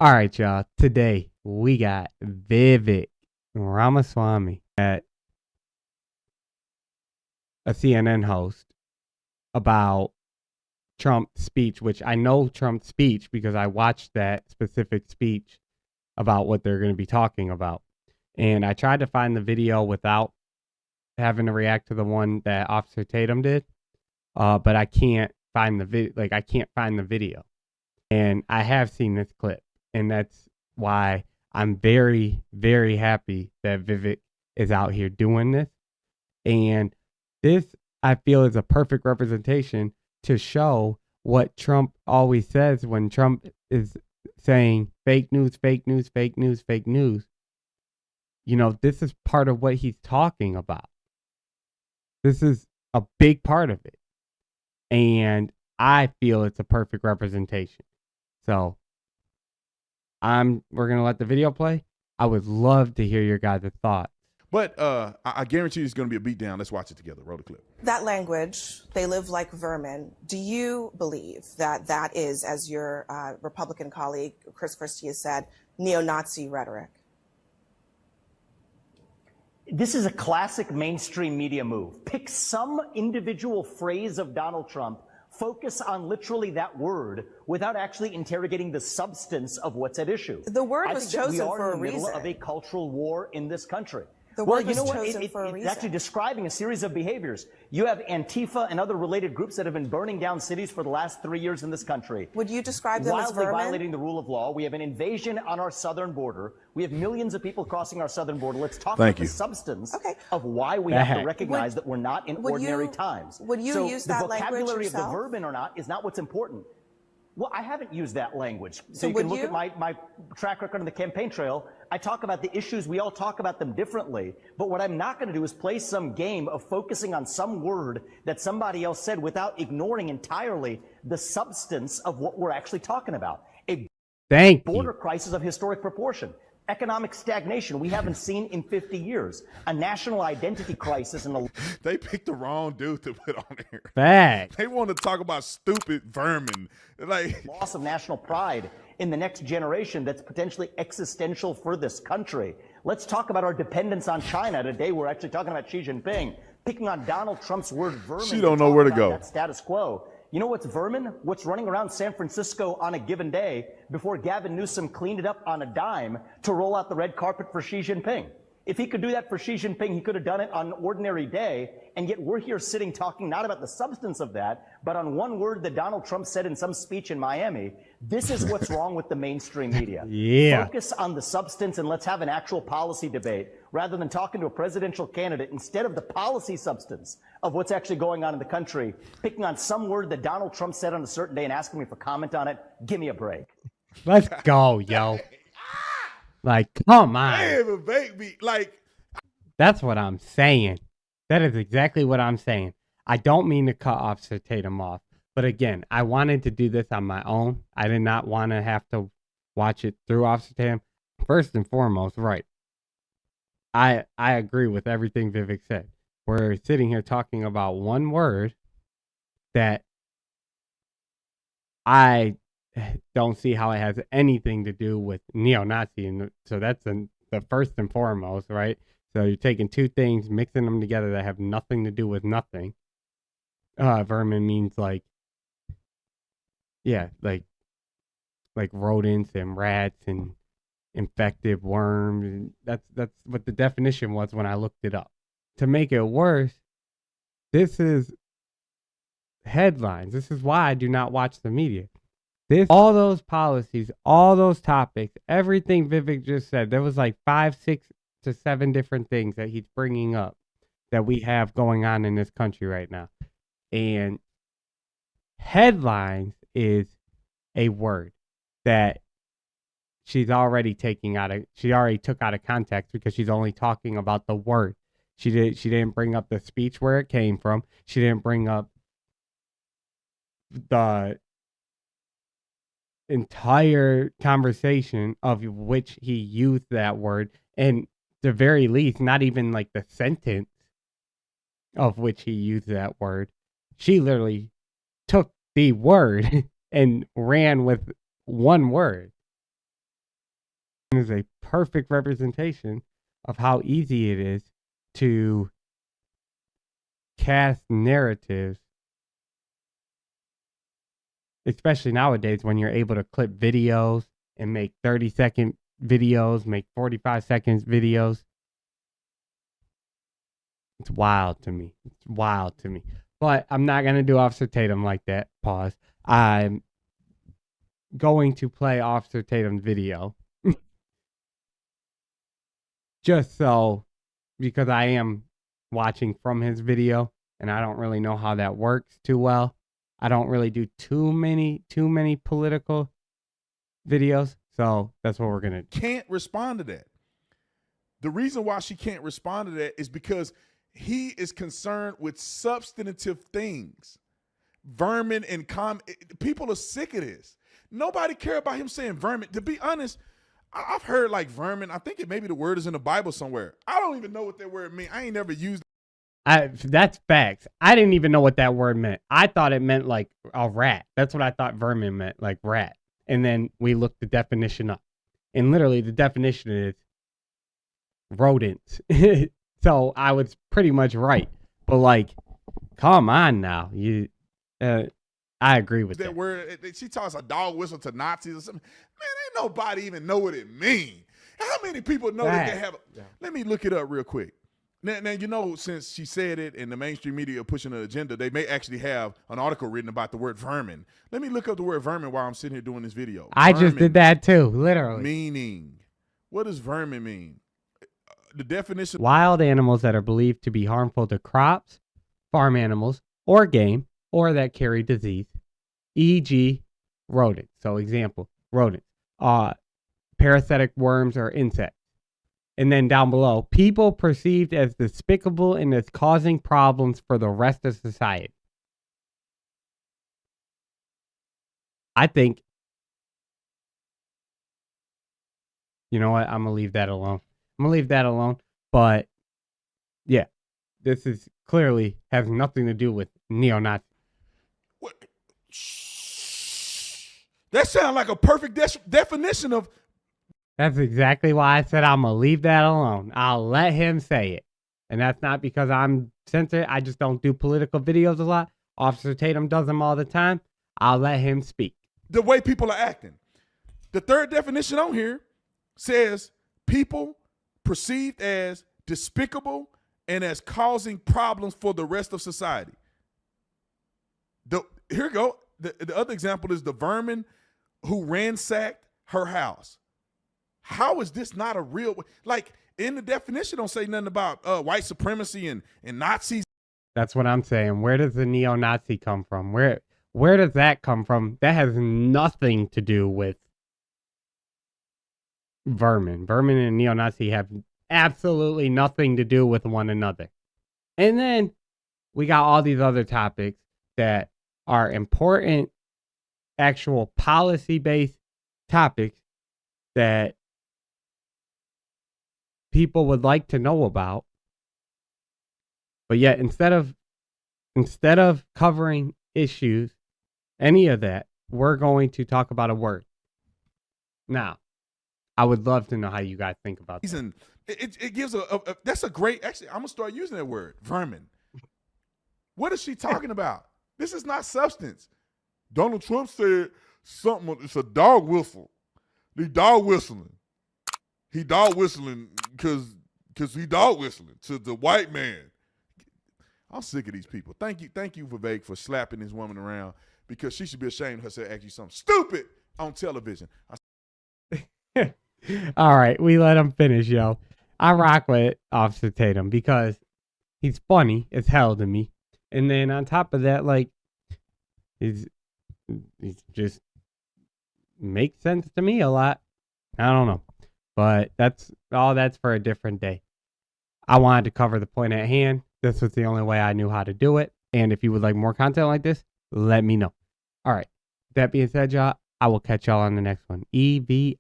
All right, y'all. Today we got Vivek Ramaswamy at a CNN host about Trump's speech, which I know Trump's speech because I watched that specific speech about what they're going to be talking about. And I tried to find the video without having to react to the one that Officer Tatum did, but I can't find the I can't find the video. And I have seen this clip, and that's why I'm very, very happy that Vivek is out here doing this. And this, I feel, is a perfect representation to show what Trump always says when Trump is saying fake news, fake news, fake news, fake news. You know, this is part of what he's talking about. This is a big part of it. And I feel it's a perfect representation. So we're gonna let the video play. I would love to hear your guys' thoughts. But I guarantee you it's going to be a beatdown. Let's watch it together. Roll the clip. That language, they live like vermin. Do you believe that that is, as your Republican colleague Chris Christie has said, neo-Nazi rhetoric? This is a classic mainstream media move. Pick some individual phrase of Donald Trump, focus on literally that word without actually interrogating the substance of what's at issue. The word was chosen for a reason. We are in the middle of a cultural war in this country. The word was chosen for a reason. It's actually describing a series of behaviors. You have Antifa and other related groups that have been burning down cities for the last 3 years in this country. Would you describe them as wildly vermin? Violating the rule of law. We have an invasion on our southern border. We have millions of people crossing our southern border. Let's talk about the substance of why we have to recognize that we're not in ordinary times. Would you use that language yourself? The vocabulary of the vermin or not is not what's important. Well, I haven't used that language. So you can look at my track record on the campaign trail. I talk about the issues. We all talk about them differently. But what I'm not going to do is play some game of focusing on some word that somebody else said without ignoring entirely the substance of what we're actually talking about. A border crisis of historic proportion. Economic stagnation we haven't seen in 50 years. A national identity crisis. They picked the wrong dude to put on here. Fact. They want to talk about stupid vermin. Like loss of national pride in the next generation that's potentially existential for this country. Let's talk about our dependence on China. Today we're actually talking about Xi Jinping picking on Donald Trump's word vermin. She don't know where to go. That status quo. You know what's vermin? What's running around San Francisco on a given day before Gavin Newsom cleaned it up on a dime to roll out the red carpet for Xi Jinping. If he could do that for Xi Jinping, he could have done it on an ordinary day, and yet we're here sitting talking not about the substance of that, but on one word that Donald Trump said in some speech in Miami. This is what's wrong with the mainstream media. Focus on the substance and let's have an actual policy debate rather than talking to a presidential candidate instead of the policy substance of what's actually going on in the country, picking on some word that Donald Trump said on a certain day and asking me for comment on it. Give me a break. Let's go, yo. Like, come on. Hey, Vivek be like. That's what I'm saying. That is exactly what I'm saying. I don't mean to cut Officer Tatum off. But again, I wanted to do this on my own. I did not want to have to watch it through Officer Tatum. First and foremost, right. I agree with everything Vivek said. We're sitting here talking about one word that I don't see how it has anything to do with neo-Nazi. And so that's the first and foremost, right? So you're taking two things, mixing them together that have nothing to do with nothing. Vermin means like rodents and rats and infected worms. That's what the definition was when I looked it up. To make it worse, this is headlines. This is why I do not watch the media. All those policies, all those topics, everything Vivek just said, there was like 5, 6 to 7 different things that he's bringing up that we have going on in this country right now. And headlines is a word that she already took out of context because she's only talking about the word. She didn't bring up the speech where it came from. She didn't bring up the entire conversation of which he used that word, and the very least, not even like the sentence of which he used that word. She literally took the word and ran with one word. is a perfect representation of how easy it is to cast narratives, especially nowadays when you're able to clip videos and make 30-second videos, make 45 seconds videos. It's wild to me. It's wild to me. But I'm not going to do Officer Tatum like that. Pause. I'm going to play Officer Tatum's video. Just so, because I am watching from his video and I don't really know how that works too well. I don't really do too many political videos. So that's what we're going to do. Can't respond to that. The reason why she can't respond to that is because he is concerned with substantive things. Vermin and people are sick of this. Nobody care about him saying vermin. To be honest, I've heard like vermin. I think maybe the word is in the Bible somewhere. I don't even know what that word means. I ain't never used it. That's facts. I didn't even know what that word meant. I thought it meant like a rat. That's what I thought vermin meant, like rat. And then we looked the definition up. And literally the definition is rodents. So I was pretty much right. But like, come on now. I agree with that. Word, she talks a dog whistle to Nazis or something. Man, ain't nobody even know what it means. How many people know that they have? Let me look it up real quick. Now, you know, since she said it and the mainstream media are pushing an agenda, they may actually have an article written about the word vermin. Let me look up the word vermin while I'm sitting here doing this video. I just did that too, literally. Meaning, what does vermin mean? The definition: wild animals that are believed to be harmful to crops, farm animals, or game, or that carry disease, e.g. rodents. So example, rodents, parasitic worms or insects. And then down below, people perceived as despicable and as causing problems for the rest of society. I think, you know what? I'm going to leave that alone. But yeah, this is clearly has nothing to do with neo-Nazi. What? That sounds like a perfect definition of. That's exactly why I said I'm going to leave that alone. I'll let him say it. And that's not because I'm censored. I just don't do political videos a lot. Officer Tatum does them all the time. I'll let him speak. The way people are acting. The third definition on here says people perceived as despicable and as causing problems for the rest of society. Here we go. The other example is the vermin who ransacked her house. How is this not a real, like in the definition don't say nothing about white supremacy and Nazis. That's what I'm saying. Where does the neo-Nazi come from? Where does that come from? That has nothing to do with vermin. Vermin and neo-Nazi have absolutely nothing to do with one another. And then we got all these other topics that are important, actual policy-based topics that people would like to know about. But yet, instead of covering issues, any of that, we're going to talk about a word. Now, I would love to know how you guys think about that. It gives that's a great, actually, I'm going to start using that word, vermin. What is she talking about? This is not substance. Donald Trump said something, it's a dog whistle. He dog whistling. He dog whistling because he dog whistling to the white man. I'm sick of these people. Thank you, Vivek, for slapping this woman around because she should be ashamed of herself actually something stupid on television. All right, we let him finish, yo. I rock with Officer Tatum because he's funny as hell to me. And then on top of that, like, he's just makes sense to me a lot. I don't know. But that's for a different day. I wanted to cover the point at hand. This was the only way I knew how to do it. And if you would like more content like this, let me know. All right. That being said, y'all, I will catch y'all on the next one. EVI.